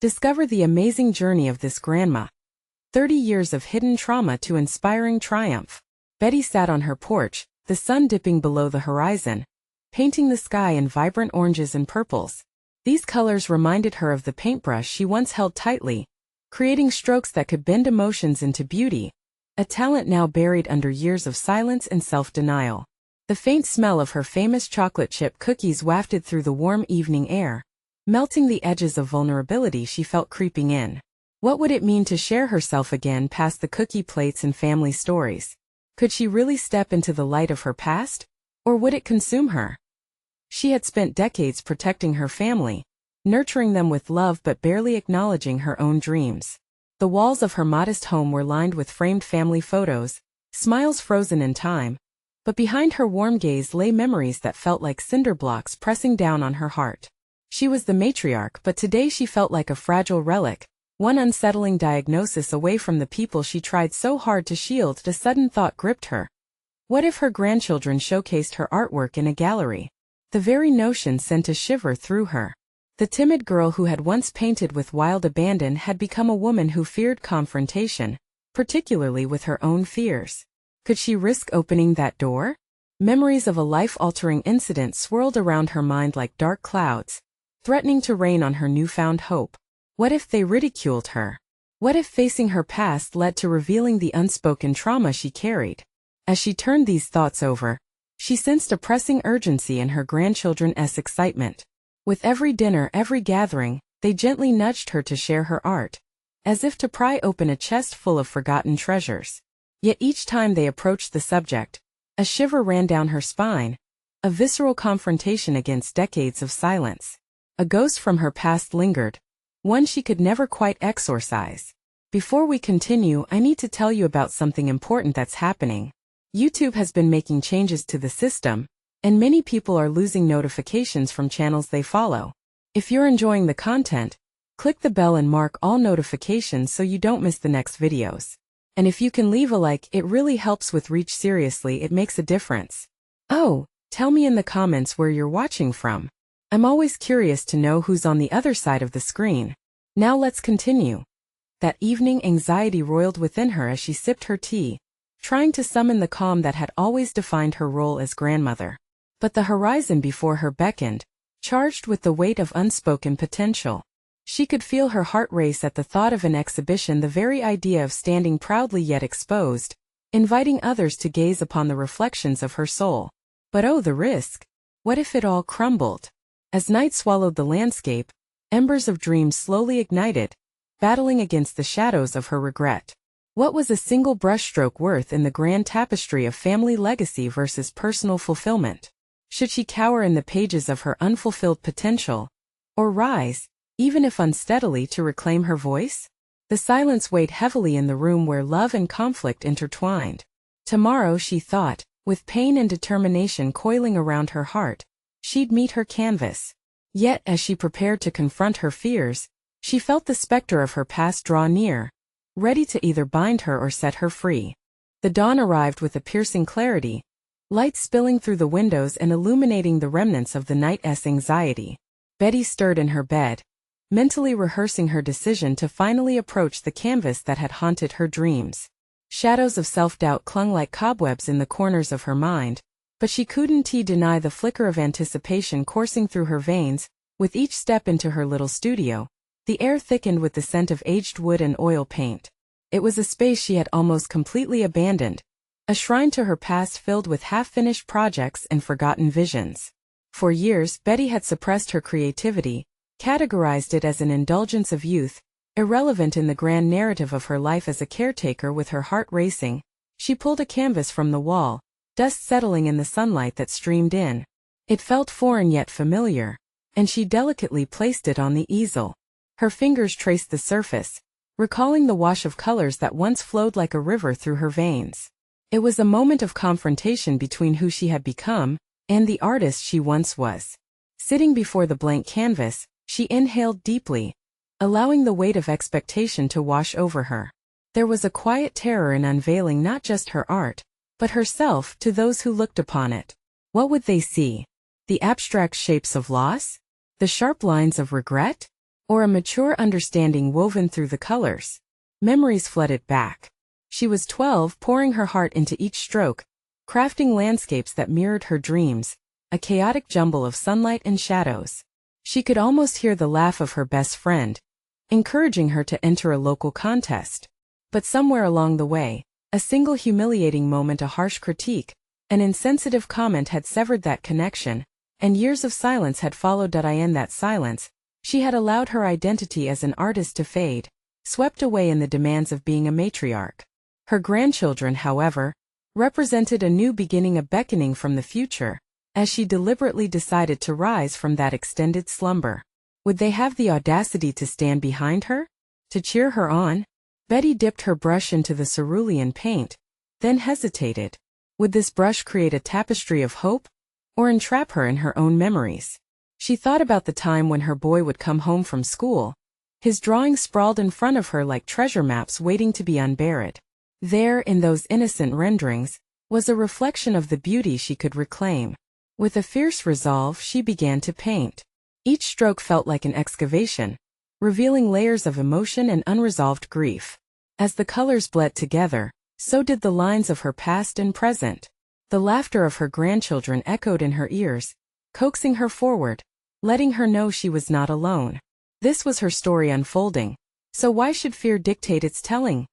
Discover the amazing journey of this grandma. 30 years of hidden trauma to inspiring triumph. Betty sat on her porch, the sun dipping below the horizon, painting the sky in vibrant oranges and purples. These colors reminded her of the paintbrush she once held tightly, creating strokes that could bend emotions into beauty, a talent now buried under years of silence and self-denial. The faint smell of her famous chocolate chip cookies wafted through the warm evening air, melting the edges of vulnerability she felt creeping in. What would it mean to share herself again past the cookie plates and family stories? Could she really step into the light of her past? Or would it consume her? She had spent decades protecting her family, nurturing them with love but barely acknowledging her own dreams. The walls of her modest home were lined with framed family photos, smiles frozen in time, but behind her warm gaze lay memories that felt like cinder blocks pressing down on her heart. She was the matriarch, but today she felt like a fragile relic, one unsettling diagnosis away from the people she tried so hard to shield. A sudden thought gripped her. What if her grandchildren showcased her artwork in a gallery? The very notion sent a shiver through her. The timid girl who had once painted with wild abandon had become a woman who feared confrontation, particularly with her own fears. Could she risk opening that door? Memories of a life-altering incident swirled around her mind like dark clouds, threatening to rain on her newfound hope. What if they ridiculed her? What if facing her past led to revealing the unspoken trauma she carried? As she turned these thoughts over, she sensed a pressing urgency in her grandchildren's excitement. With every dinner, every gathering, they gently nudged her to share her art, as if to pry open a chest full of forgotten treasures. Yet each time they approached the subject, a shiver ran down her spine, a visceral confrontation against decades of silence. A ghost from her past lingered, one she could never quite exorcise. Before we continue, I need to tell you about something important that's happening. YouTube has been making changes to the system, and many people are losing notifications from channels they follow. If you're enjoying the content, click the bell and mark all notifications so you don't miss the next videos. And if you can leave a like, it really helps with reach. Seriously, it makes a difference. Oh, tell me in the comments where you're watching from. I'm always curious to know who's on the other side of the screen. Now let's continue. That evening, anxiety roiled within her as she sipped her tea, trying to summon the calm that had always defined her role as grandmother. But the horizon before her beckoned, charged with the weight of unspoken potential. She could feel her heart race at the thought of an exhibition, the very idea of standing proudly yet exposed, inviting others to gaze upon the reflections of her soul. But oh, the risk! What if it all crumbled? As night swallowed the landscape, embers of dreams slowly ignited, battling against the shadows of her regret. What was a single brushstroke worth in the grand tapestry of family legacy versus personal fulfillment? Should she cower in the pages of her unfulfilled potential, or rise, even if unsteadily, to reclaim her voice? The silence weighed heavily in the room where love and conflict intertwined. Tomorrow, she thought, with pain and determination coiling around her heart, she'd meet her canvas. Yet, as she prepared to confront her fears, she felt the specter of her past draw near, ready to either bind her or set her free. The dawn arrived with a piercing clarity, light spilling through the windows and illuminating the remnants of the night's anxiety. Betty stirred in her bed, mentally rehearsing her decision to finally approach the canvas that had haunted her dreams. Shadows of self-doubt clung like cobwebs in the corners of her mind, but she couldn't deny the flicker of anticipation coursing through her veins. With each step into her little studio, the air thickened with the scent of aged wood and oil paint. It was a space she had almost completely abandoned, a shrine to her past filled with half-finished projects and forgotten visions. For years, Betty had suppressed her creativity, categorized it as an indulgence of youth, irrelevant in the grand narrative of her life. As a caretaker, with her heart racing, she pulled a canvas from the wall, dust settling in the sunlight that streamed in. It felt foreign yet familiar, and she delicately placed it on the easel. Her fingers traced the surface, recalling the wash of colors that once flowed like a river through her veins. It was a moment of confrontation between who she had become and the artist she once was. Sitting before the blank canvas, she inhaled deeply, allowing the weight of expectation to wash over her. There was a quiet terror in unveiling not just her art, but herself to those who looked upon it. What would they see? The abstract shapes of loss? The sharp lines of regret? or a mature understanding woven through the colors? Memories flooded back. She was 12, pouring her heart into each stroke, crafting landscapes that mirrored her dreams, a chaotic jumble of sunlight and shadows. She could almost hear the laugh of her best friend, encouraging her to enter a local contest. But somewhere along the way, a single humiliating moment, a harsh critique, an insensitive comment had severed that connection, and years of silence had followed. In that silence, she had allowed her identity as an artist to fade, swept away in the demands of being a matriarch. Her grandchildren, however, represented a new beginning, a beckoning from the future, as she deliberately decided to rise from that extended slumber. Would they have the audacity to stand behind her? To cheer her on? Betty dipped her brush into the cerulean paint, then hesitated. Would this brush create a tapestry of hope, or entrap her in her own memories? She thought about the time when her boy would come home from school, his drawings sprawled in front of her like treasure maps waiting to be unburied. There, in those innocent renderings, was a reflection of the beauty she could reclaim. With a fierce resolve, she began to paint. Each stroke felt like an excavation, revealing layers of emotion and unresolved grief. As the colors bled together, so did the lines of her past and present. The laughter of her grandchildren echoed in her ears, coaxing her forward, letting her know she was not alone. This was her story unfolding, so why should fear dictate its telling?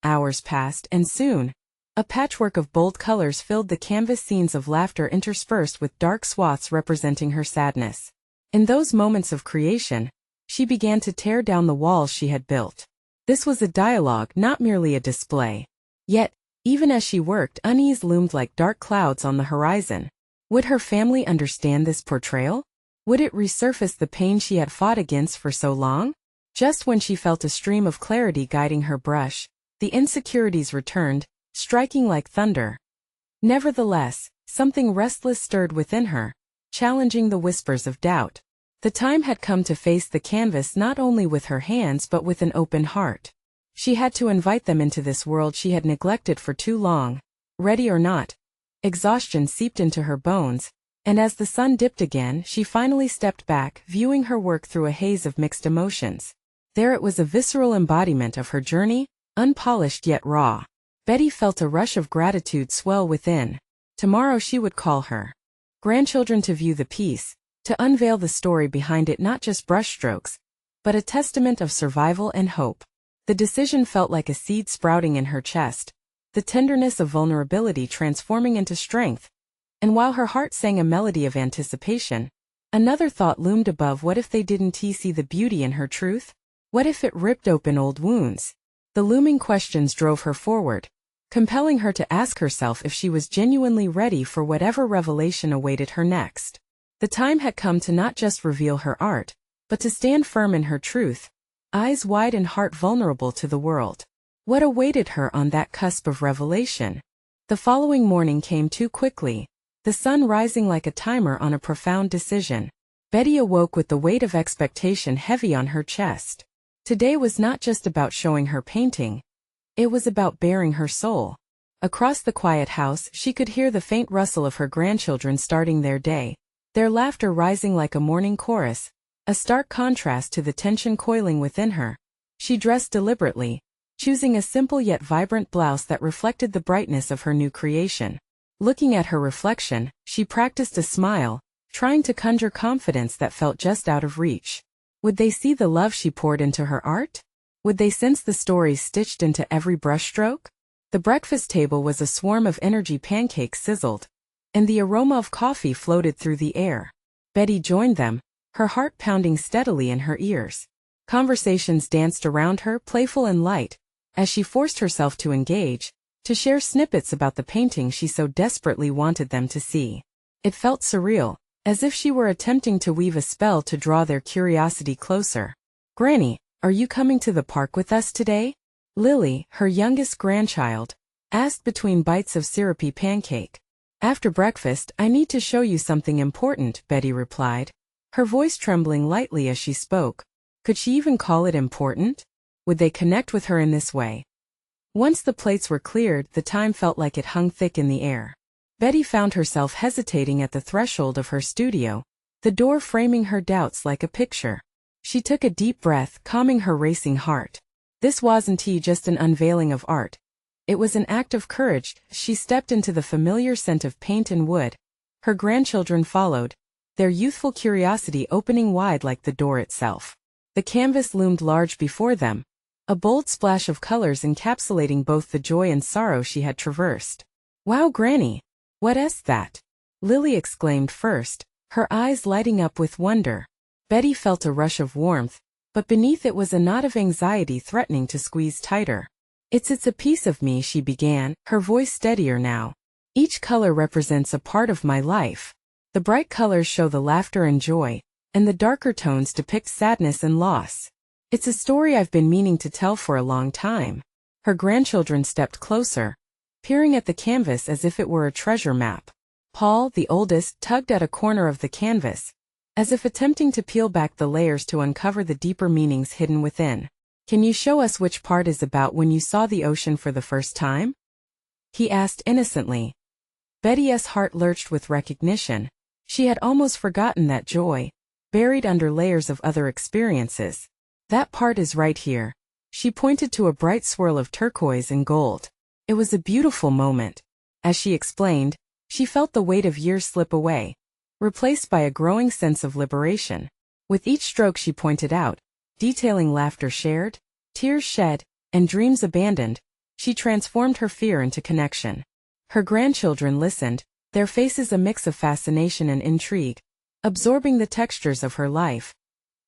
Hours passed, and soon, a patchwork of bold colors filled the canvas, scenes of laughter interspersed with dark swaths representing her sadness. In those moments of creation, she began to tear down the walls she had built. This was a dialogue, not merely a display. Yet, even as she worked, unease loomed like dark clouds on the horizon. Would her family understand this portrayal? Would it resurface the pain she had fought against for so long? Just when she felt a stream of clarity guiding her brush, the insecurities returned, striking like thunder. Nevertheless, something restless stirred within her, challenging the whispers of doubt. The time had come to face the canvas not only with her hands but with an open heart. She had to invite them into this world she had neglected for too long. Ready or not, exhaustion seeped into her bones, and as the sun dipped again, she finally stepped back, viewing her work through a haze of mixed emotions. There it was, a visceral embodiment of her journey, unpolished yet raw. Betty felt a rush of gratitude swell within. Tomorrow she would call her grandchildren to view the piece, to unveil the story behind it, not just brushstrokes, but a testament of survival and hope. The decision felt like a seed sprouting in her chest, the tenderness of vulnerability transforming into strength. And while her heart sang a melody of anticipation, another thought loomed above. What if they didn't see the beauty in her truth? What if it ripped open old wounds? The looming questions drove her forward, compelling her to ask herself if she was genuinely ready for whatever revelation awaited her next. The time had come to not just reveal her art, but to stand firm in her truth, eyes wide and heart vulnerable to the world. What awaited her on that cusp of revelation? The following morning came too quickly, the sun rising like a timer on a profound decision. Betty awoke with the weight of expectation heavy on her chest. Today was not just about showing her painting. It was about baring her soul. Across the quiet house, she could hear the faint rustle of her grandchildren starting their day, their laughter rising like a morning chorus, a stark contrast to the tension coiling within her. She dressed deliberately, choosing a simple yet vibrant blouse that reflected the brightness of her new creation. Looking at her reflection, she practiced a smile, trying to conjure confidence that felt just out of reach. Would they see the love she poured into her art? Would they sense the stories stitched into every brushstroke? The breakfast table was a swarm of energy. Pancakes sizzled, and the aroma of coffee floated through the air. Betty joined them, her heart pounding steadily in her ears. Conversations danced around her, playful and light, as she forced herself to engage, to share snippets about the painting she so desperately wanted them to see. It felt surreal, as if she were attempting to weave a spell to draw their curiosity closer. "Granny, are you coming to the park with us today?" Lily, her youngest grandchild, asked between bites of syrupy pancake. "After breakfast, I need to show you something important," Betty replied, her voice trembling lightly as she spoke. Could she even call it important? Would they connect with her in this way? Once the plates were cleared, the time felt like it hung thick in the air. Betty found herself hesitating at the threshold of her studio, the door framing her doubts like a picture. She took a deep breath, calming her racing heart. This wasn't just an unveiling of art. It was an act of courage. She stepped into the familiar scent of paint and wood. Her grandchildren followed, their youthful curiosity opening wide like the door itself. The canvas loomed large before them, a bold splash of colors encapsulating both the joy and sorrow she had traversed. "Wow, Granny! What's that?" Lily exclaimed first, her eyes lighting up with wonder. Betty felt a rush of warmth, but beneath it was a knot of anxiety threatening to squeeze tighter. It's a piece of me," she began, her voice steadier now. "Each color represents a part of my life. The bright colors show the laughter and joy, and the darker tones depict sadness and loss. It's a story I've been meaning to tell for a long time." Her grandchildren stepped closer, peering at the canvas as if it were a treasure map. Paul, the oldest, tugged at a corner of the canvas, as if attempting to peel back the layers to uncover the deeper meanings hidden within. "Can you show us which part is about when you saw the ocean for the first time?" he asked innocently. Betty's heart lurched with recognition. She had almost forgotten that joy, buried under layers of other experiences. "That part is right here." She pointed to a bright swirl of turquoise and gold. It was a beautiful moment. As she explained, she felt the weight of years slip away, replaced by a growing sense of liberation. With each stroke she pointed out, detailing laughter shared, tears shed, and dreams abandoned, she transformed her fear into connection. Her grandchildren listened, their faces a mix of fascination and intrigue, absorbing the textures of her life.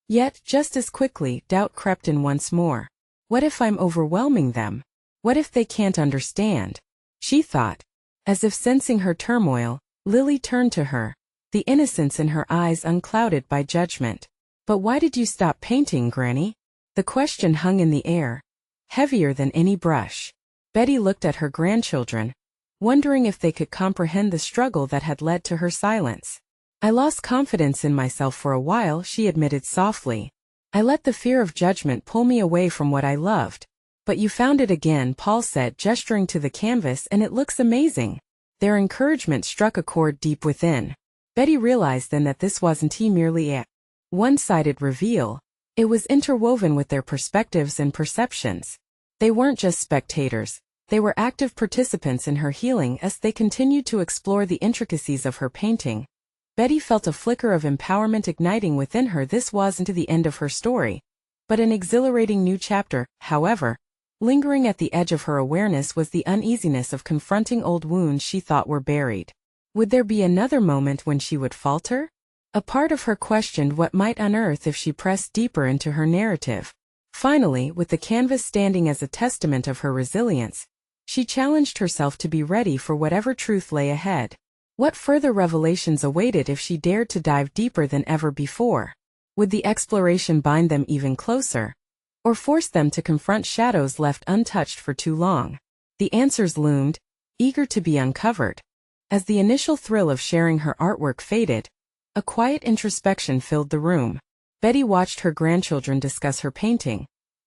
Yet, just as quickly, doubt crept in once more. "What if I'm overwhelming them? What if they can't understand?" she thought. As if sensing her turmoil, Lily turned to her, the innocence in her eyes unclouded by judgment. "But why did you stop painting, Granny?" The question hung in the air, heavier than any brush. Betty looked at her grandchildren, wondering if they could comprehend the struggle that had led to her silence. "I lost confidence in myself for a while," she admitted softly. "I let the fear of judgment pull me away from what I loved." "But you found it again," Paul said, gesturing to the canvas, "and it looks amazing." Their encouragement struck a chord deep within. Betty realized then that this wasn't merely a one-sided reveal. It was interwoven with their perspectives and perceptions. They weren't just spectators. They were active participants in her healing as they continued to explore the intricacies of her painting. Betty felt a flicker of empowerment igniting within her. This wasn't the end of her story, but an exhilarating new chapter. However, lingering at the edge of her awareness was the uneasiness of confronting old wounds she thought were buried. Would there be another moment when she would falter? A part of her questioned what might unearth if she pressed deeper into her narrative. Finally, with the canvas standing as a testament of her resilience, she challenged herself to be ready for whatever truth lay ahead. What further revelations awaited if she dared to dive deeper than ever before? Would the exploration bind them even closer, or force them to confront shadows left untouched for too long? The answers loomed, eager to be uncovered. As the initial thrill of sharing her artwork faded, a quiet introspection filled the room. Betty watched her grandchildren discuss her painting,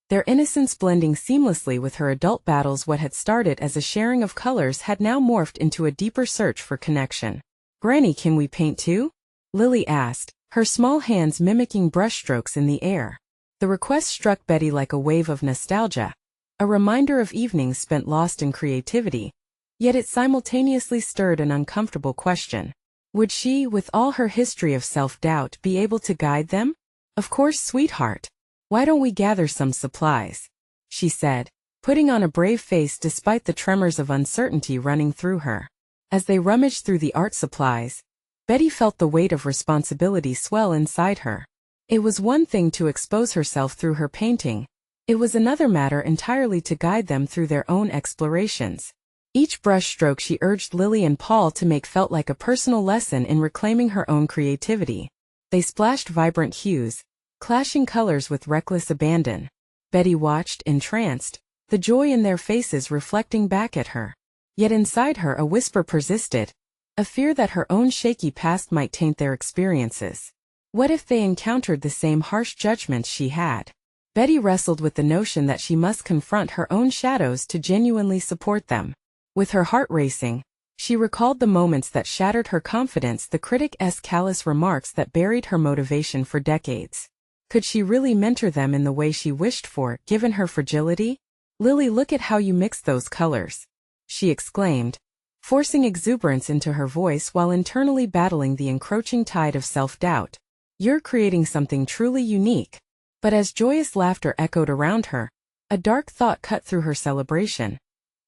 their innocence blending seamlessly with her adult battles. What had started as a sharing of colors had now morphed into a deeper search for connection. "Granny, can we paint too?" Lily asked, her small hands mimicking brushstrokes in the air. The request struck Betty like a wave of nostalgia, a reminder of evenings spent lost in creativity. Yet it simultaneously stirred an uncomfortable question. Would she, with all her history of self-doubt, be able to guide them? "Of course, sweetheart. Why don't we gather some supplies?" she said, putting on a brave face despite the tremors of uncertainty running through her. As they rummaged through the art supplies, Betty felt the weight of responsibility swell inside her. It was one thing to expose herself through her painting. It was another matter entirely to guide them through their own explorations. Each brushstroke she urged Lily and Paul to make felt like a personal lesson in reclaiming her own creativity. They splashed vibrant hues, clashing colors with reckless abandon. Betty watched, entranced, the joy in their faces reflecting back at her. Yet inside her a whisper persisted, a fear that her own shaky past might taint their experiences. What if they encountered the same harsh judgments she had? Betty wrestled with the notion that she must confront her own shadows to genuinely support them. With her heart racing, she recalled the moments that shattered her confidence, the critic's callous remarks that buried her motivation for decades. Could she really mentor them in the way she wished for, given her fragility? "Lily, look at how you mixed those colors," she exclaimed, forcing exuberance into her voice while internally battling the encroaching tide of self-doubt. "You're creating something truly unique." But as joyous laughter echoed around her, a dark thought cut through her celebration.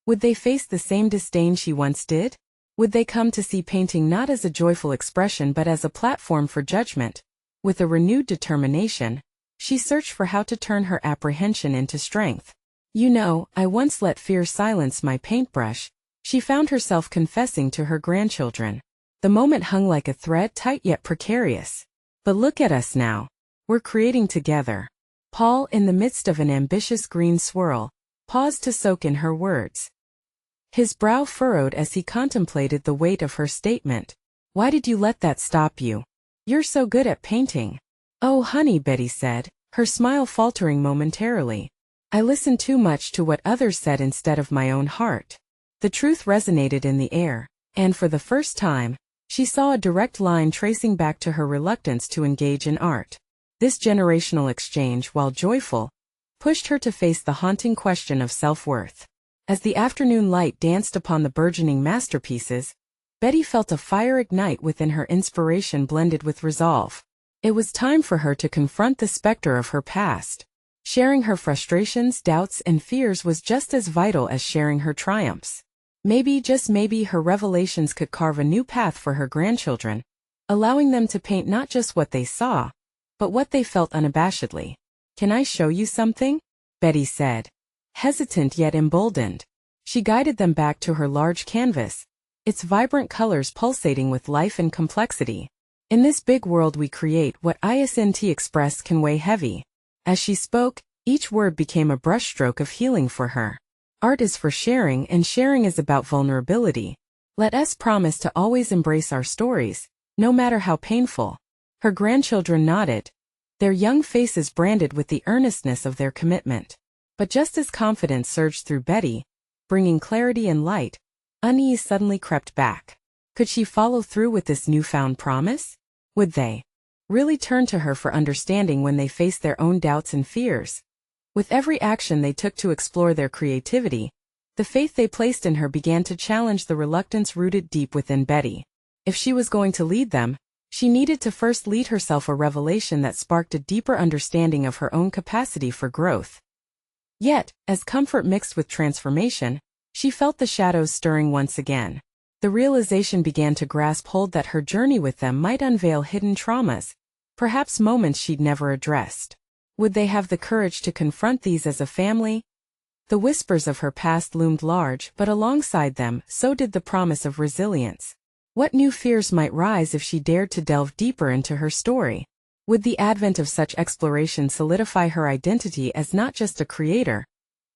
Would they face the same disdain she once did? Would they come to see painting not as a joyful expression but as a platform for judgment? With a renewed determination, she searched for how to turn her apprehension into strength. "You know, I once let fear silence my paintbrush," she found herself confessing to her grandchildren. The moment hung like a thread, tight yet precarious. "But look at us now. We're creating together." Paul, in the midst of an ambitious green swirl, paused to soak in her words. His brow furrowed as he contemplated the weight of her statement. "Why did you let that stop you? You're so good at painting." "Oh, honey," Betty said, her smile faltering momentarily. "I listened too much to what others said instead of my own heart." The truth resonated in the air, and for the first time, she saw a direct line tracing back to her reluctance to engage in art. This generational exchange, while joyful, pushed her to face the haunting question of self-worth. As the afternoon light danced upon the burgeoning masterpieces, Betty felt a fire ignite within her, inspiration blended with resolve. It was time for her to confront the specter of her past. Sharing her frustrations, doubts, and fears was just as vital as sharing her triumphs. Maybe, just maybe, her revelations could carve a new path for her grandchildren, allowing them to paint not just what they saw, but what they felt unabashedly. "Can I show you something?" Betty said. Hesitant yet emboldened, she guided them back to her large canvas, its vibrant colors pulsating with life and complexity. "In this big world we create, what isn't expressed can weigh heavy." As she spoke, each word became a brushstroke of healing for her. "Art is for sharing, and sharing is about vulnerability. Let us promise to always embrace our stories, no matter how painful." Her grandchildren nodded, their young faces branded with the earnestness of their commitment. But just as confidence surged through Betty, bringing clarity and light, unease suddenly crept back. Could she follow through with this newfound promise? Would they really turn to her for understanding when they faced their own doubts and fears? With every action they took to explore their creativity, the faith they placed in her began to challenge the reluctance rooted deep within Betty. If she was going to lead them, she needed to first lead herself, a revelation that sparked a deeper understanding of her own capacity for growth. Yet, as comfort mixed with transformation, she felt the shadows stirring once again. The realization began to grasp hold that her journey with them might unveil hidden traumas, perhaps moments she'd never addressed. Would they have the courage to confront these as a family? The whispers of her past loomed large, but alongside them, so did the promise of resilience. What new fears might rise if she dared to delve deeper into her story? Would the advent of such exploration solidify her identity as not just a creator,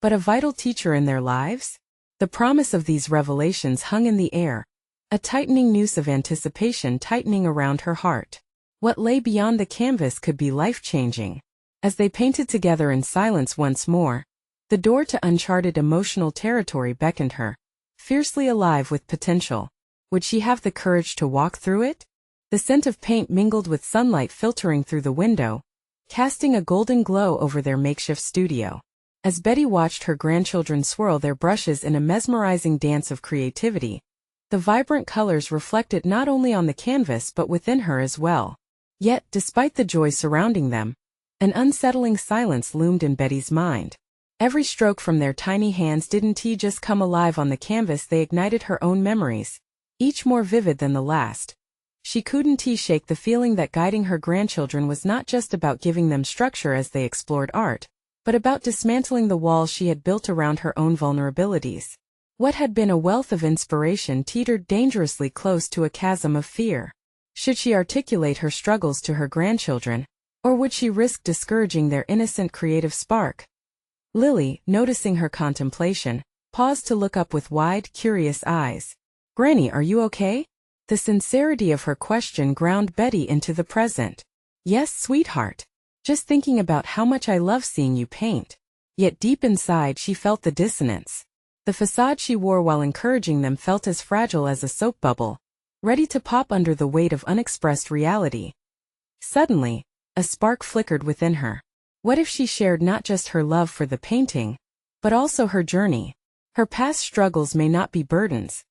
but a vital teacher in their lives? The promise of these revelations hung in the air, a tightening noose of anticipation tightening around her heart. What lay beyond the canvas could be life-changing. As they painted together in silence once more, the door to uncharted emotional territory beckoned her, fiercely alive with potential. Would she have the courage to walk through it? The scent of paint mingled with sunlight filtering through the window, casting a golden glow over their makeshift studio. As Betty watched her grandchildren swirl their brushes in a mesmerizing dance of creativity, the vibrant colors reflected not only on the canvas but within her as well. Yet, despite the joy surrounding them, an unsettling silence loomed in Betty's mind. Every stroke from their tiny hands didn't just come alive on the canvas, they ignited her own memories, each more vivid than the last. She couldn't shake the feeling that guiding her grandchildren was not just about giving them structure as they explored art, but about dismantling the walls she had built around her own vulnerabilities. What had been a wealth of inspiration teetered dangerously close to a chasm of fear. Should she articulate her struggles to her grandchildren, or would she risk discouraging their innocent creative spark? Lily, noticing her contemplation, paused to look up with wide, curious eyes. "Granny, are you okay?" The sincerity of her question ground Betty into the present. "Yes, sweetheart. Just thinking about how much I love seeing you paint." Yet deep inside she felt the dissonance. The facade she wore while encouraging them felt as fragile as a soap bubble, ready to pop under the weight of unexpressed reality. Suddenly, a spark flickered within her. What if she shared not just her love for the painting, but also her journey? Her past struggles may not be burdens.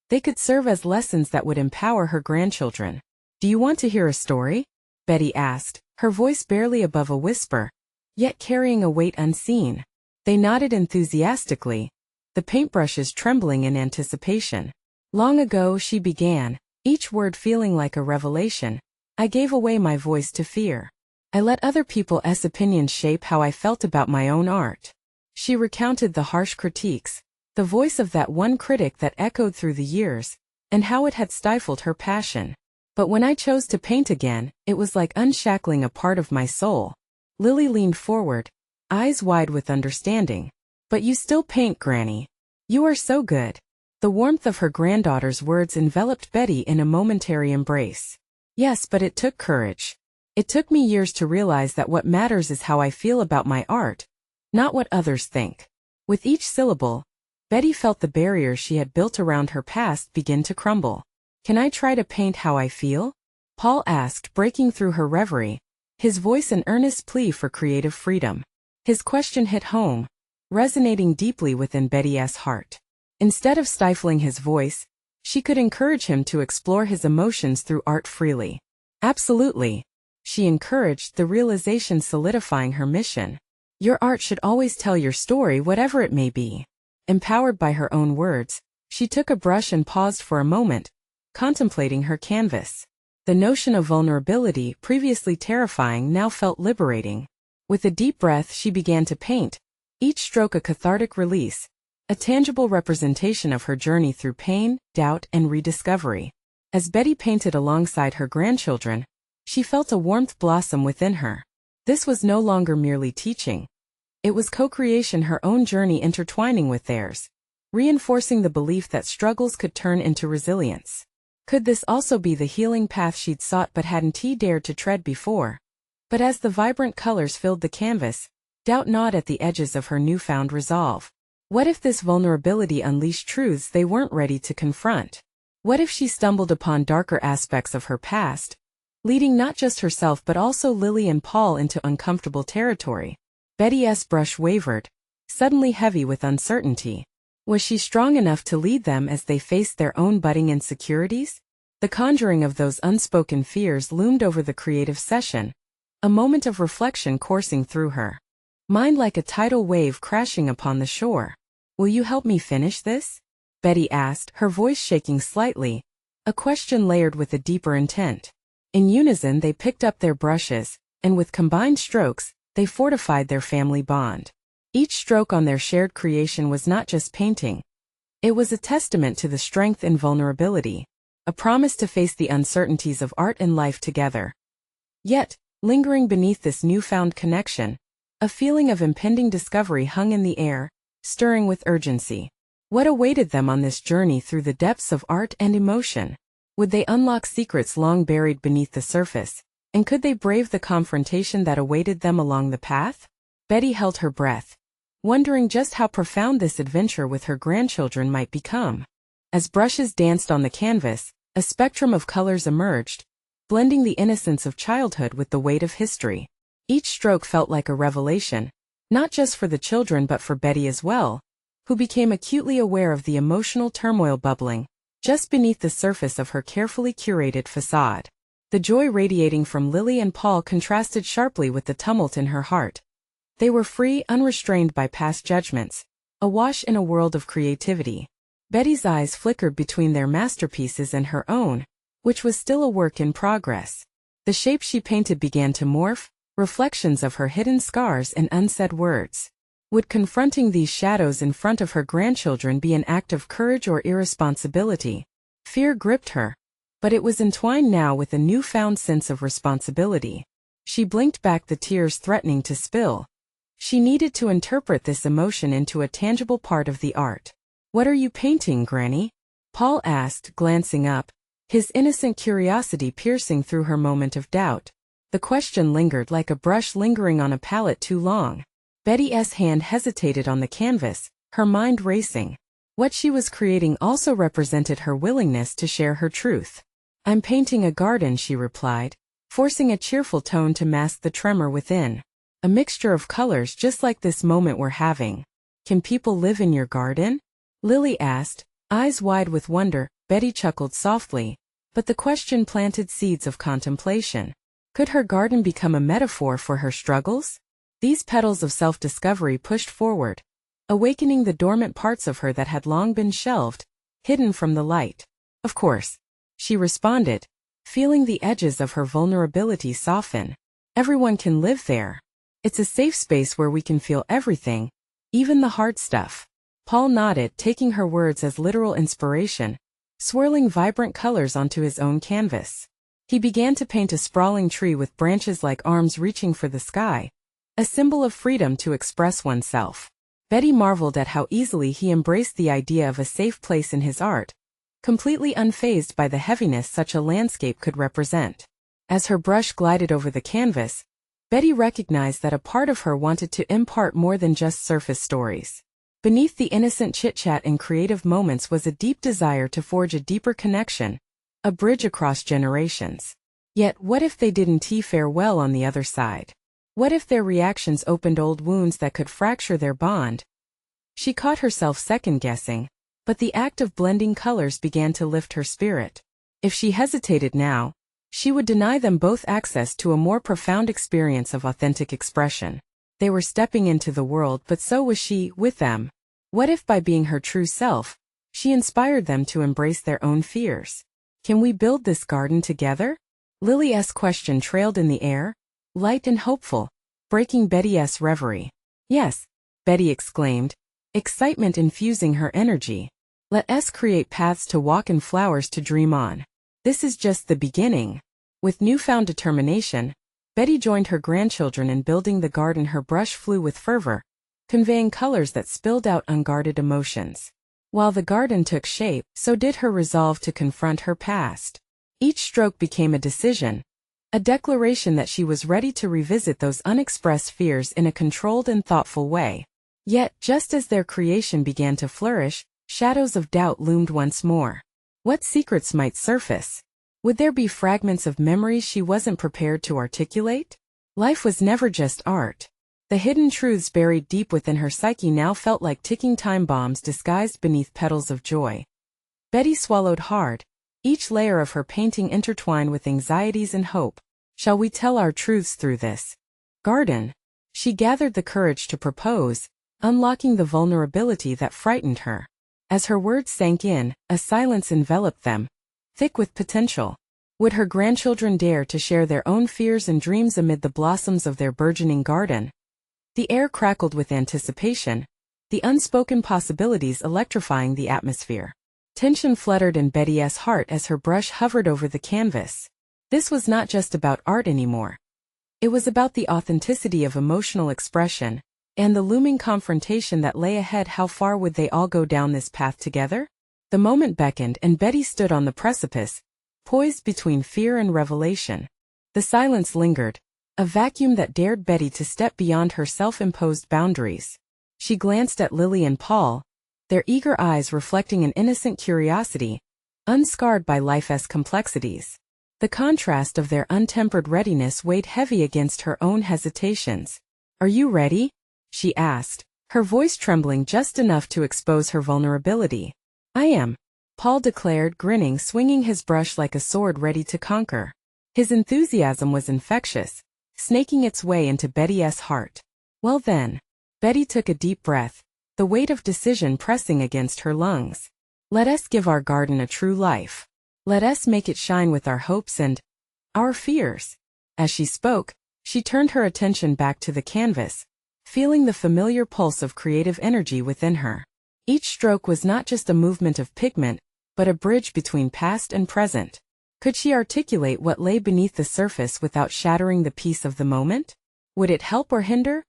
They could serve as lessons that would empower her grandchildren. Do you want to hear a story? Betty asked, her voice barely above a whisper, yet carrying a weight unseen. They nodded enthusiastically, the paintbrushes trembling in anticipation. Long ago, she began, each word feeling like a revelation. I gave away my voice to fear. I let other people's opinions shape how I felt about my own art. She recounted the harsh critiques, the voice of that one critic that echoed through the years, and how it had stifled her passion. But when I chose to paint again, it was like unshackling a part of my soul. Lily leaned forward, eyes wide with understanding. But you still paint, Granny. You are so good. The warmth of her granddaughter's words enveloped Betty in a momentary embrace. Yes, but it took courage. It took me years to realize that what matters is how I feel about my art, not what others think. With each syllable, Betty felt the barriers she had built around her past begin to crumble. Can I try to paint how I feel? Paul asked, breaking through her reverie, his voice an earnest plea for creative freedom. His question hit home, resonating deeply within Betty's heart. Instead of stifling his voice, she could encourage him to explore his emotions through art freely. Absolutely, she encouraged, the realization solidifying her mission. Your art should always tell your story, whatever it may be. Empowered by her own words, she took a brush and paused for a moment, contemplating her canvas. The notion of vulnerability, previously terrifying, now felt liberating. With a deep breath, she began to paint, each stroke a cathartic release, a tangible representation of her journey through pain, doubt, and rediscovery. As Betty painted alongside her grandchildren, she felt a warmth blossom within her. This was no longer merely teaching. It was co-creation, her own journey intertwining with theirs, reinforcing the belief that struggles could turn into resilience. Could this also be the healing path she'd sought but hadn't dared to tread before? But as the vibrant colors filled the canvas, doubt gnawed at the edges of her newfound resolve. What if this vulnerability unleashed truths they weren't ready to confront? What if she stumbled upon darker aspects of her past, leading not just herself but also Lily and Paul into uncomfortable territory? Betty's brush wavered, suddenly heavy with uncertainty. Was she strong enough to lead them as they faced their own budding insecurities? The conjuring of those unspoken fears loomed over the creative session, a moment of reflection coursing through her mind like a tidal wave crashing upon the shore. Will you help me finish this? Betty asked, her voice shaking slightly, a question layered with a deeper intent. In unison they picked up their brushes, and with combined strokes, they fortified their family bond. Each stroke on their shared creation was not just painting. It was a testament to the strength and vulnerability, a promise to face the uncertainties of art and life together. Yet, lingering beneath this newfound connection, a feeling of impending discovery hung in the air, stirring with urgency. What awaited them on this journey through the depths of art and emotion? Would they unlock secrets long buried beneath the surface, and could they brave the confrontation that awaited them along the path? Betty held her breath, wondering just how profound this adventure with her grandchildren might become. As brushes danced on the canvas, a spectrum of colors emerged, blending the innocence of childhood with the weight of history. Each stroke felt like a revelation, not just for the children but for Betty as well, who became acutely aware of the emotional turmoil bubbling just beneath the surface of her carefully curated facade. The joy radiating from Lily and Paul contrasted sharply with the tumult in her heart. They were free, unrestrained by past judgments, awash in a world of creativity. Betty's eyes flickered between their masterpieces and her own, which was still a work in progress. The shape she painted began to morph, reflections of her hidden scars and unsaid words. Would confronting these shadows in front of her grandchildren be an act of courage or irresponsibility? Fear gripped her, but it was entwined now with a newfound sense of responsibility. She blinked back the tears threatening to spill. She needed to interpret this emotion into a tangible part of the art. What are you painting, Granny? Paul asked, glancing up, his innocent curiosity piercing through her moment of doubt. The question lingered like a brush lingering on a palette too long. Betty's hand hesitated on the canvas, her mind racing. What she was creating also represented her willingness to share her truth. I'm painting a garden, she replied, forcing a cheerful tone to mask the tremor within. A mixture of colors just like this moment we're having. Can people live in your garden? Lily asked, eyes wide with wonder. Betty chuckled softly, but the question planted seeds of contemplation. Could her garden become a metaphor for her struggles? These petals of self-discovery pushed forward, awakening the dormant parts of her that had long been shelved, hidden from the light. Of course, she responded, feeling the edges of her vulnerability soften. Everyone can live there. It's a safe space where we can feel everything, even the hard stuff. Paul nodded, taking her words as literal inspiration, swirling vibrant colors onto his own canvas. He began to paint a sprawling tree with branches like arms reaching for the sky, a symbol of freedom to express oneself. Betty marveled at how easily he embraced the idea of a safe place in his art, completely unfazed by the heaviness such a landscape could represent. As her brush glided over the canvas, Betty recognized that a part of her wanted to impart more than just surface stories. Beneath the innocent chit-chat and creative moments was a deep desire to forge a deeper connection, a bridge across generations. Yet, what if they didn't fare well on the other side? What if their reactions opened old wounds that could fracture their bond? She caught herself second-guessing, but the act of blending colors began to lift her spirit. If she hesitated now, she would deny them both access to a more profound experience of authentic expression. They were stepping into the world, but so was she, with them. What if by being her true self, she inspired them to embrace their own fears? Can we build this garden together? Lily's question trailed in the air, light and hopeful, breaking Betty's reverie. Yes, Betty exclaimed, excitement infusing her energy. Let us create paths to walk and flowers to dream on. This is just the beginning. With newfound determination, Betty joined her grandchildren in building the garden. Her brush flew with fervor, conveying colors that spilled out unguarded emotions. While the garden took shape, so did her resolve to confront her past. Each stroke became a decision, a declaration that she was ready to revisit those unexpressed fears in a controlled and thoughtful way. Yet, just as their creation began to flourish, shadows of doubt loomed once more. What secrets might surface? Would there be fragments of memories she wasn't prepared to articulate? Life was never just art. The hidden truths buried deep within her psyche now felt like ticking time bombs disguised beneath petals of joy. Betty swallowed hard, each layer of her painting intertwined with anxieties and hope. Shall we tell our truths through this garden? She gathered the courage to propose, unlocking the vulnerability that frightened her. As her words sank in, a silence enveloped them, thick with potential. Would her grandchildren dare to share their own fears and dreams amid the blossoms of their burgeoning garden? The air crackled with anticipation, the unspoken possibilities electrifying the atmosphere. Tension fluttered in Betty's heart as her brush hovered over the canvas. This was not just about art anymore. It was about the authenticity of emotional expression, and the looming confrontation that lay ahead. How far would they all go down this path together? The moment beckoned and Betty stood on the precipice, poised between fear and revelation. The silence lingered, a vacuum that dared Betty to step beyond her self-imposed boundaries. She glanced at Lily and Paul, their eager eyes reflecting an innocent curiosity, unscarred by life's complexities. The contrast of their untempered readiness weighed heavy against her own hesitations. "Are you ready?" she asked, her voice trembling just enough to expose her vulnerability. "I am," Paul declared, grinning, swinging his brush like a sword ready to conquer. His enthusiasm was infectious, snaking its way into Betty's heart. Well then, Betty took a deep breath, the weight of decision pressing against her lungs. Let us give our garden a true life. Let us make it shine with our hopes and our fears. As she spoke, she turned her attention back to the canvas, feeling the familiar pulse of creative energy within her. Each stroke was not just a movement of pigment, but a bridge between past and present. Could she articulate what lay beneath the surface without shattering the peace of the moment? Would it help or hinder?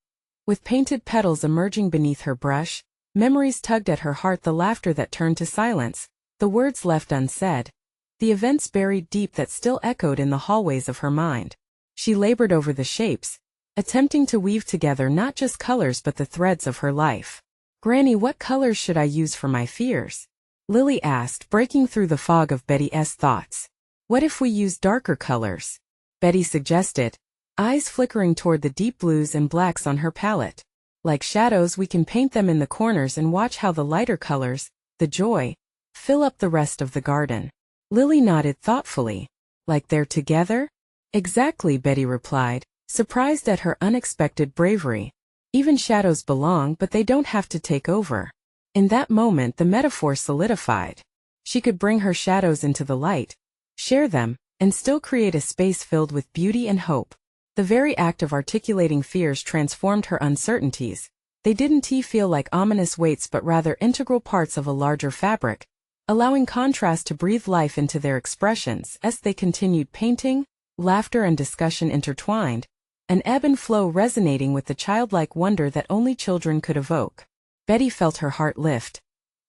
With painted petals emerging beneath her brush, memories tugged at her heart, the laughter that turned to silence, the words left unsaid, the events buried deep that still echoed in the hallways of her mind. She labored over the shapes, attempting to weave together not just colors but the threads of her life. "Granny, what colors should I use for my fears?" Lily asked, breaking through the fog of Betty's thoughts. "What if we use darker colors? Betty suggested, eyes flickering toward the deep blues and blacks on her palette. Like shadows, we can paint them in the corners and watch how the lighter colors, the joy, fill up the rest of the garden. Lily nodded thoughtfully. Like they're together? Exactly, Betty replied, surprised at her unexpected bravery. Even shadows belong, but they don't have to take over. In that moment, the metaphor solidified. She could bring her shadows into the light, share them, and still create a space filled with beauty and hope. The very act of articulating fears transformed her uncertainties. They didn't feel like ominous weights but rather integral parts of a larger fabric, allowing contrast to breathe life into their expressions. As they continued painting, laughter and discussion intertwined, an ebb and flow resonating with the childlike wonder that only children could evoke. Betty felt her heart lift.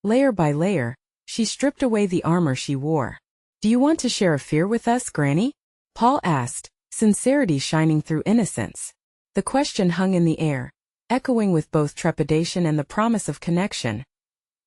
Layer by layer, she stripped away the armor she wore. "Do you want to share a fear with us, Granny?" Paul asked, sincerity shining through innocence. The question hung in the air, echoing with both trepidation and the promise of connection.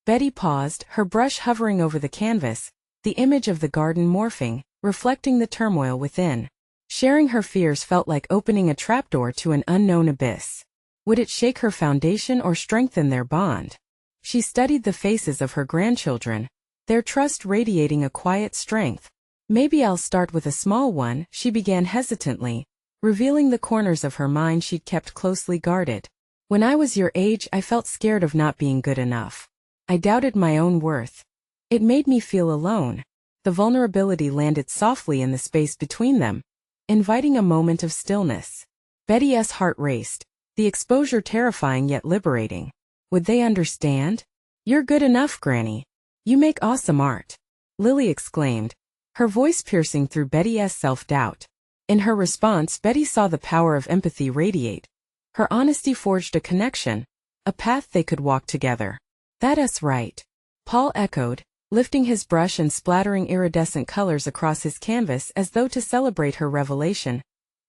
Betty paused, her brush hovering over the canvas, the image of the garden morphing, reflecting the turmoil within. Sharing her fears felt like opening a trapdoor to an unknown abyss. Would it shake her foundation or strengthen their bond? She studied the faces of her grandchildren, their trust radiating a quiet strength. "Maybe I'll start with a small one," she began hesitantly, revealing the corners of her mind she'd kept closely guarded. "When I was your age, I felt scared of not being good enough. I doubted my own worth. It made me feel alone." The vulnerability landed softly in the space between them, inviting a moment of stillness. Betty's heart raced, the exposure terrifying yet liberating. Would they understand? "You're good enough, Granny. You make awesome art," Lily exclaimed, her voice piercing through Betty's self-doubt. In her response, Betty saw the power of empathy radiate. Her honesty forged a connection, a path they could walk together. "That's right," Paul echoed, lifting his brush and splattering iridescent colors across his canvas as though to celebrate her revelation.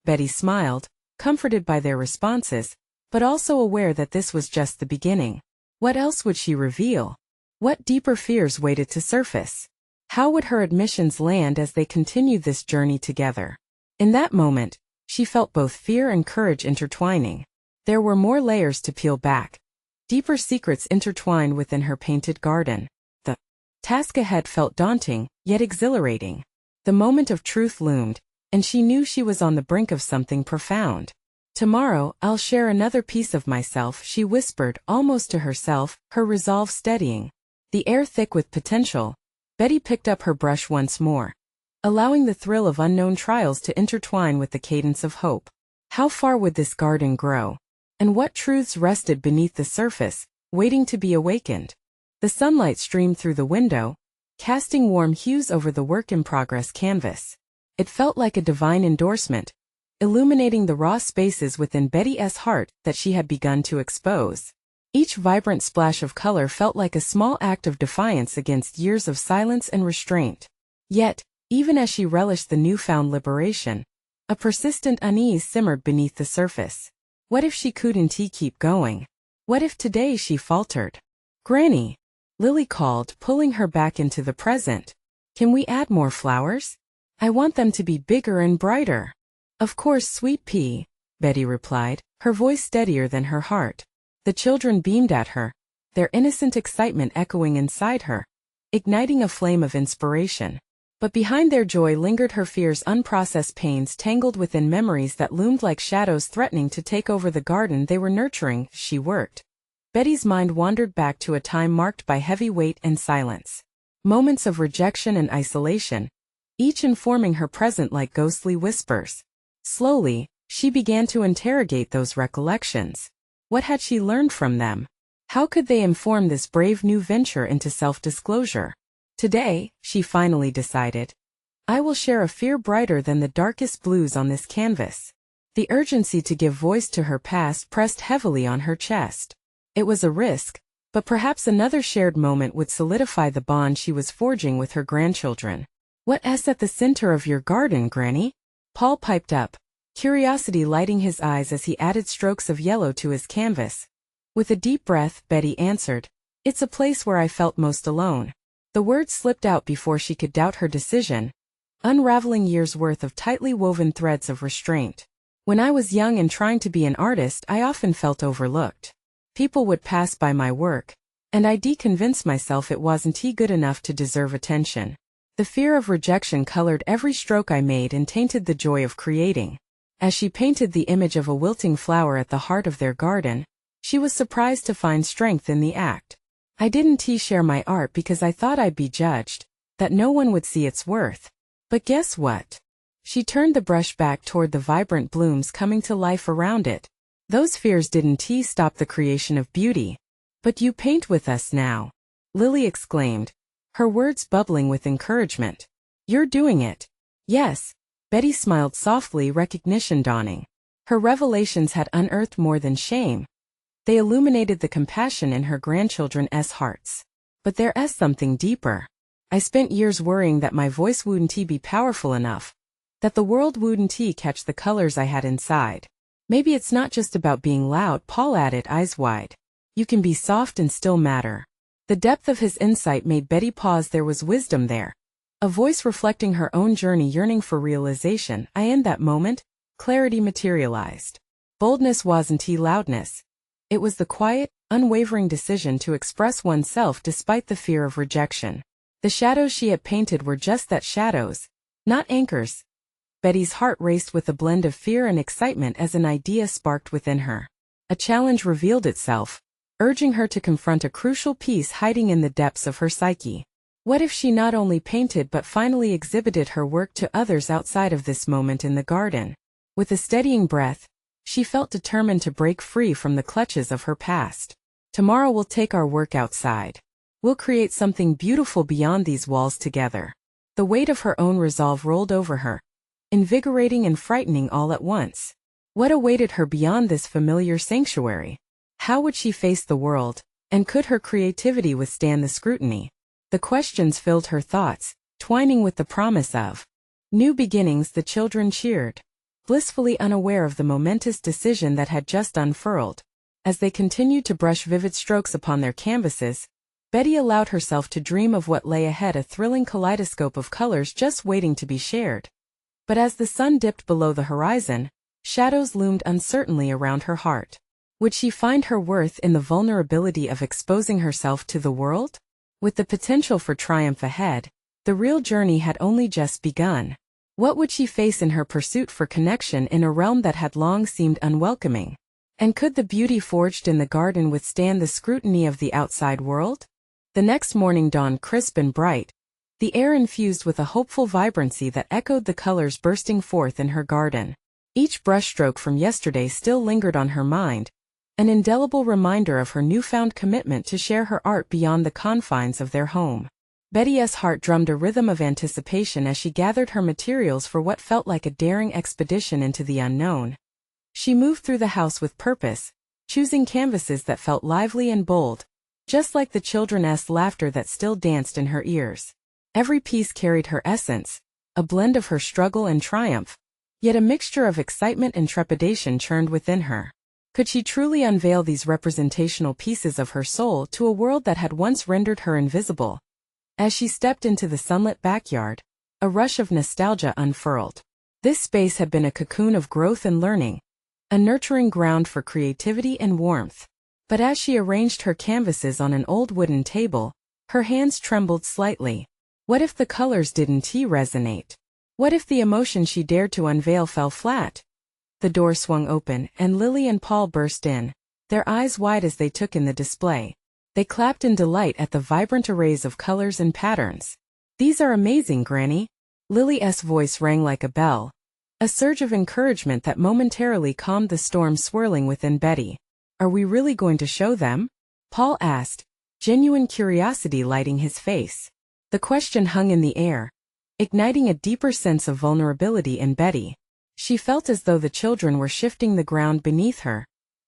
Betty smiled, comforted by their responses, but also aware that this was just the beginning. What else would she reveal? What deeper fears waited to surface? How would her admissions land as they continued this journey together? In that moment, she felt both fear and courage intertwining. There were more layers to peel back, deeper secrets intertwined within her painted garden. The task ahead felt daunting, yet exhilarating. The moment of truth loomed, and she knew she was on the brink of something profound. "Tomorrow, I'll share another piece of myself," she whispered, almost to herself, her resolve steadying. The air thick with potential, Betty picked up her brush once more, allowing the thrill of unknown trials to intertwine with the cadence of hope. How far would this garden grow? And what truths rested beneath the surface, waiting to be awakened? The sunlight streamed through the window, casting warm hues over the work-in-progress canvas. It felt like a divine endorsement, illuminating the raw spaces within Betty's heart that she had begun to expose. Each vibrant splash of color felt like a small act of defiance against years of silence and restraint. Yet, even as she relished the newfound liberation, a persistent unease simmered beneath the surface. What if she couldn't keep going? What if today she faltered? "Granny," Lily called, pulling her back into the present. "Can we add more flowers? I want them to be bigger and brighter." "Of course, sweet pea," Betty replied, her voice steadier than her heart. The children beamed at her, their innocent excitement echoing inside her, igniting a flame of inspiration. But behind their joy lingered her fears, unprocessed pains tangled within memories that loomed like shadows threatening to take over the garden they were nurturing. She worked. Betty's mind wandered back to a time marked by heavy weight and silence. Moments of rejection and isolation, each informing her present like ghostly whispers. Slowly, she began to interrogate those recollections. What had she learned from them? How could they inform this brave new venture into self-disclosure? Today, she finally decided, I will share a fear brighter than the darkest blues on this canvas. The urgency to give voice to her past pressed heavily on her chest. It was a risk, but perhaps another shared moment would solidify the bond she was forging with her grandchildren. "What's at the center of your garden, Granny?" Paul piped up, curiosity lighting his eyes as he added strokes of yellow to his canvas. With a deep breath, Betty answered, "It's a place where I felt most alone." The words slipped out before she could doubt her decision. unraveling years' worth of tightly woven threads of restraint. When I was young and trying to be an artist, I often felt overlooked. People would pass by my work, and I'd convince myself it wasn't good enough to deserve attention. The fear of rejection colored every stroke I made and tainted the joy of creating. As she painted the image of a wilting flower at the heart of their garden, she was surprised to find strength in the act. I didn't share my art because I thought I'd be judged, that no one would see its worth. But guess what? She turned the brush back toward the vibrant blooms coming to life around it. Those fears didn't stop the creation of beauty. But you paint with us now, Lily exclaimed, her words bubbling with encouragement. You're doing it. Yes. Betty smiled softly, recognition dawning. Her revelations had unearthed more than shame. They illuminated the compassion in her grandchildren's hearts. But there's something deeper. I spent years worrying that my voice wouldn't be powerful enough, that the world wouldn't catch the colors I had inside. Maybe it's not just about being loud, Paul added, eyes wide. You can be soft and still matter. The depth of his insight made Betty pause. There was wisdom there. A voice reflecting her own journey, yearning for realization. In that moment, clarity materialized. Boldness wasn't loudness. It was the quiet, unwavering decision to express oneself despite the fear of rejection. The shadows she had painted were just that, shadows, not anchors. Betty's heart raced with a blend of fear and excitement as an idea sparked within her. A challenge revealed itself, urging her to confront a crucial piece hiding in the depths of her psyche. What if she not only painted but finally exhibited her work to others outside of this moment in the garden? With a steadying breath, she felt determined to break free from the clutches of her past. Tomorrow we'll take our work outside. We'll create something beautiful beyond these walls together. The weight of her own resolve rolled over her, invigorating and frightening all at once. What awaited her beyond this familiar sanctuary? How would she face the world, and could her creativity withstand the scrutiny? The questions filled her thoughts, twining with the promise of new beginnings. The children cheered, blissfully unaware of the momentous decision that had just unfurled. As they continued to brush vivid strokes upon their canvases, Betty allowed herself to dream of what lay ahead, a thrilling kaleidoscope of colors just waiting to be shared. But as the sun dipped below the horizon, shadows loomed uncertainly around her heart. Would she find her worth in the vulnerability of exposing herself to the world? With the potential for triumph ahead, the real journey had only just begun. What would she face in her pursuit for connection in a realm that had long seemed unwelcoming? And could the beauty forged in the garden withstand the scrutiny of the outside world? The next morning dawned crisp and bright, the air infused with a hopeful vibrancy that echoed the colors bursting forth in her garden. Each brushstroke from yesterday still lingered on her mind, an indelible reminder of her newfound commitment to share her art beyond the confines of their home. Betty's heart drummed a rhythm of anticipation as she gathered her materials for what felt like a daring expedition into the unknown. She moved through the house with purpose, choosing canvases that felt lively and bold, just like the children's laughter that still danced in her ears. Every piece carried her essence, a blend of her struggle and triumph, yet a mixture of excitement and trepidation churned within her. Could she truly unveil these representational pieces of her soul to a world that had once rendered her invisible? As she stepped into the sunlit backyard, a rush of nostalgia unfurled. This space had been a cocoon of growth and learning, a nurturing ground for creativity and warmth. But as she arranged her canvases on an old wooden table, her hands trembled slightly. What if the colors didn't resonate? What if the emotion she dared to unveil fell flat? The door swung open, and Lily and Paul burst in, their eyes wide as they took in the display. They clapped in delight at the vibrant arrays of colors and patterns. "These are amazing, Granny." Lily's voice rang like a bell, a surge of encouragement that momentarily calmed the storm swirling within Betty. "Are we really going to show them?" Paul asked, genuine curiosity lighting his face. The question hung in the air, igniting a deeper sense of vulnerability in Betty. She felt as though the children were shifting the ground beneath her,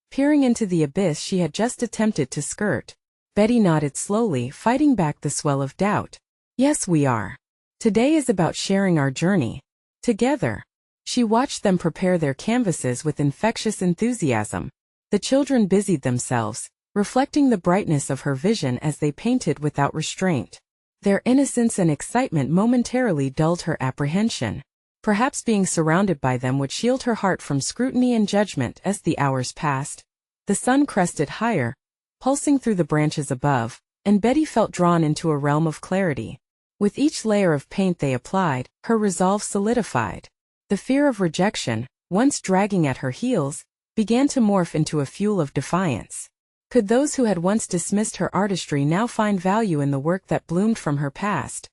peering into the abyss she had just attempted to skirt. Betty nodded slowly, fighting back the swell of doubt. "Yes, we are. Today is about sharing our journey together." She watched them prepare their canvases with infectious enthusiasm. The children busied themselves, reflecting the brightness of her vision as they painted without restraint. Their innocence and excitement momentarily dulled her apprehension. Perhaps being surrounded by them would shield her heart from scrutiny and judgment. As the hours passed, the sun crested higher, pulsing through the branches above, and Betty felt drawn into a realm of clarity. With each layer of paint they applied, her resolve solidified. The fear of rejection, once dragging at her heels, began to morph into a fuel of defiance. Could those who had once dismissed her artistry now find value in the work that bloomed from her past?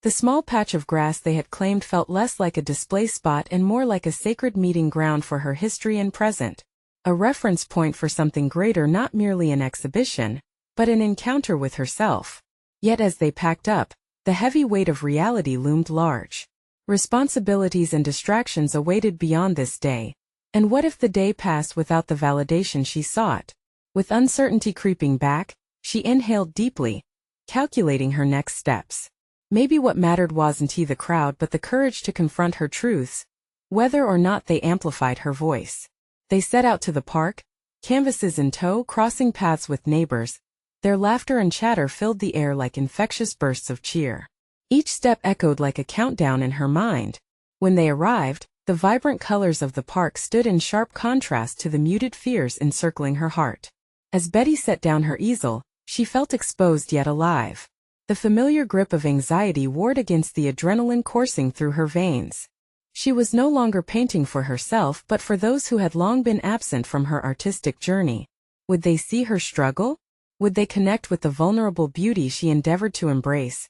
The small patch of grass they had claimed felt less like a display spot and more like a sacred meeting ground for her history and present. A reference point for something greater, not merely an exhibition, but an encounter with herself. Yet as they packed up, the heavy weight of reality loomed large. Responsibilities and distractions awaited beyond this day. And what if the day passed without the validation she sought? With uncertainty creeping back, she inhaled deeply, calculating her next steps. Maybe what mattered wasn't the crowd but the courage to confront her truths, whether or not they amplified her voice. They set out to the park, canvases in tow, crossing paths with neighbors. Their laughter and chatter filled the air like infectious bursts of cheer. Each step echoed like a countdown in her mind. When they arrived, the vibrant colors of the park stood in sharp contrast to the muted fears encircling her heart. As Betty set down her easel, she felt exposed yet alive. The familiar grip of anxiety warred against the adrenaline coursing through her veins. She was no longer painting for herself but for those who had long been absent from her artistic journey. Would they see her struggle? Would they connect with the vulnerable beauty she endeavored to embrace?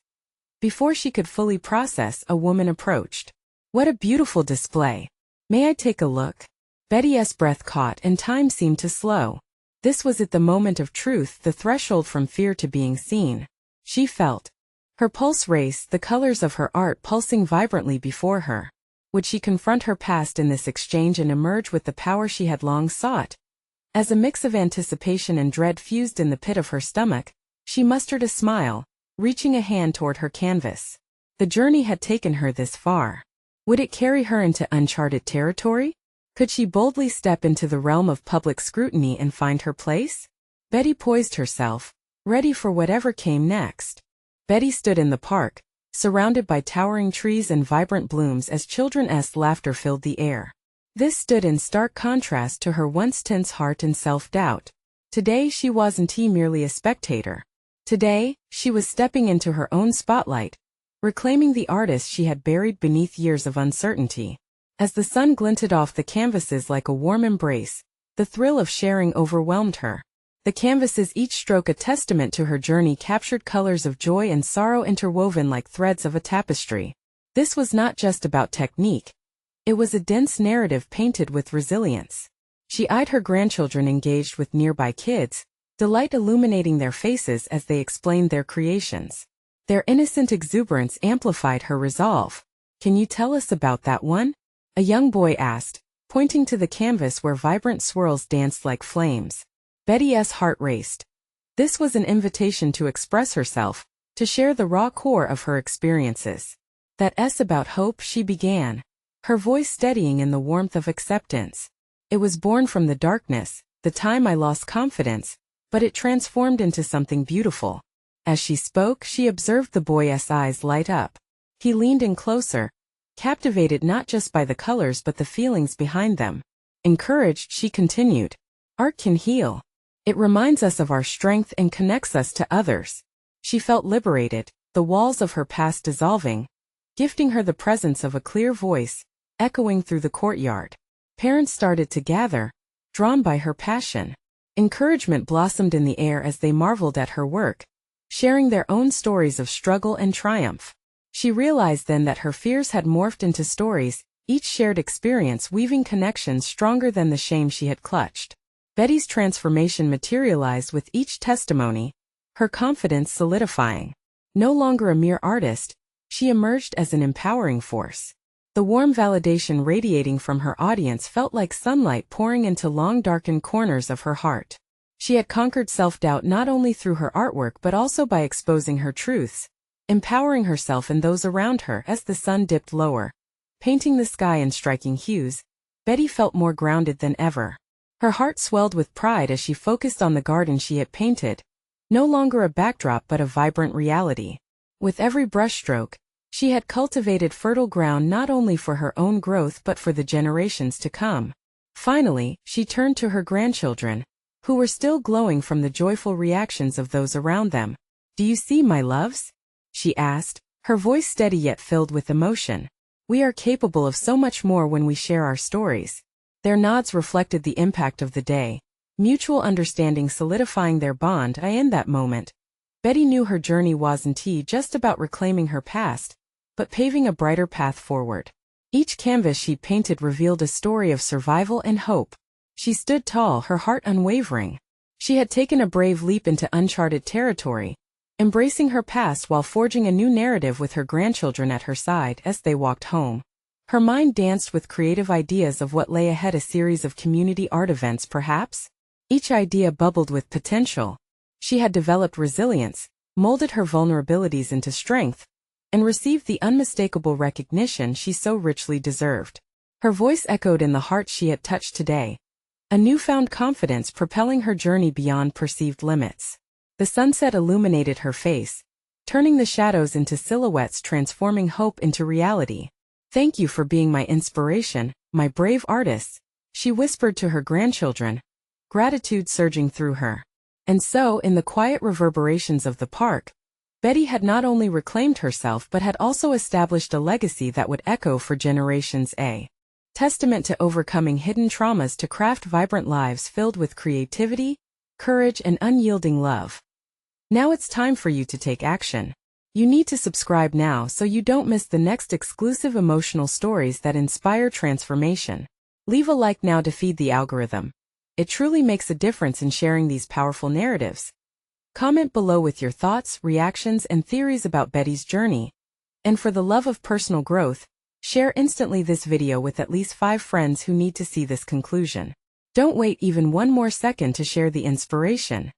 Before she could fully process, a woman approached. "What a beautiful display. May I take a look?" Betty's breath caught and time seemed to slow. This was at the moment of truth, the threshold from fear to being seen. She felt her pulse race, the colors of her art pulsing vibrantly before her. Would she confront her past in this exchange and emerge with the power she had long sought? As a mix of anticipation and dread fused in the pit of her stomach, she mustered a smile, reaching a hand toward her canvas. The journey had taken her this far. Would it carry her into uncharted territory? Could she boldly step into the realm of public scrutiny and find her place? Betty poised herself, ready for whatever came next. Betty stood in the park, surrounded by towering trees and vibrant blooms as children's laughter filled the air. This stood in stark contrast to her once tense heart and self-doubt. Today she wasn't merely a spectator. Today, she was stepping into her own spotlight, reclaiming the artist she had buried beneath years of uncertainty. As the sun glinted off the canvases like a warm embrace, the thrill of sharing overwhelmed her. The canvases, each stroke a testament to her journey, captured colors of joy and sorrow interwoven like threads of a tapestry. This was not just about technique. It was a dense narrative painted with resilience. She eyed her grandchildren engaged with nearby kids, delight illuminating their faces as they explained their creations. Their innocent exuberance amplified her resolve. "Can you tell us about that one?" a young boy asked, pointing to the canvas where vibrant swirls danced like flames. Betty's heart raced. This was an invitation to express herself, to share the raw core of her experiences. "That's about hope," she began, her voice steadying in the warmth of acceptance. "It was born from the darkness, the time I lost confidence, but it transformed into something beautiful." As she spoke, she observed the boy's eyes light up. He leaned in closer, captivated not just by the colors but the feelings behind them. Encouraged, she continued, "Art can heal. It reminds us of our strength and connects us to others." She felt liberated, the walls of her past dissolving, gifting her the presence of a clear voice, echoing through the courtyard. Parents started to gather, drawn by her passion. Encouragement blossomed in the air as they marveled at her work, sharing their own stories of struggle and triumph. She realized then that her fears had morphed into stories, each shared experience weaving connections stronger than the shame she had clutched. Betty's transformation materialized with each testimony, her confidence solidifying. No longer a mere artist, she emerged as an empowering force. The warm validation radiating from her audience felt like sunlight pouring into long darkened corners of her heart. She had conquered self-doubt not only through her artwork but also by exposing her truths, empowering herself and those around her. As the sun dipped lower, painting the sky in striking hues, Betty felt more grounded than ever. Her heart swelled with pride as she focused on the garden she had painted, no longer a backdrop but a vibrant reality. With every brushstroke, she had cultivated fertile ground not only for her own growth but for the generations to come. Finally, she turned to her grandchildren, who were still glowing from the joyful reactions of those around them. "Do you see, my loves?" she asked, her voice steady yet filled with emotion. "We are capable of so much more when we share our stories." Their nods reflected the impact of the day, mutual understanding solidifying their bond. In that moment, Betty knew her journey wasn't just about reclaiming her past, but paving a brighter path forward. Each canvas she painted revealed a story of survival and hope. She stood tall, her heart unwavering. She had taken a brave leap into uncharted territory, embracing her past while forging a new narrative with her grandchildren at her side as they walked home. Her mind danced with creative ideas of what lay ahead, a series of community art events perhaps? Each idea bubbled with potential. She had developed resilience, molded her vulnerabilities into strength, and received the unmistakable recognition she so richly deserved. Her voice echoed in the heart she had touched today, a newfound confidence propelling her journey beyond perceived limits. The sunset illuminated her face, turning the shadows into silhouettes, transforming hope into reality. "Thank you for being my inspiration, my brave artists," she whispered to her grandchildren, gratitude surging through her. And so, in the quiet reverberations of the park, Betty had not only reclaimed herself but had also established a legacy that would echo for generations. A testament to overcoming hidden traumas to craft vibrant lives filled with creativity, courage, and unyielding love. Now it's time for you to take action. You need to subscribe now so you don't miss the next exclusive emotional stories that inspire transformation. Leave a like now to feed the algorithm. It truly makes a difference in sharing these powerful narratives. Comment below with your thoughts, reactions, and theories about Betty's journey. And for the love of personal growth, share instantly this video with at least 5 friends who need to see this conclusion. Don't wait even one more second to share the inspiration.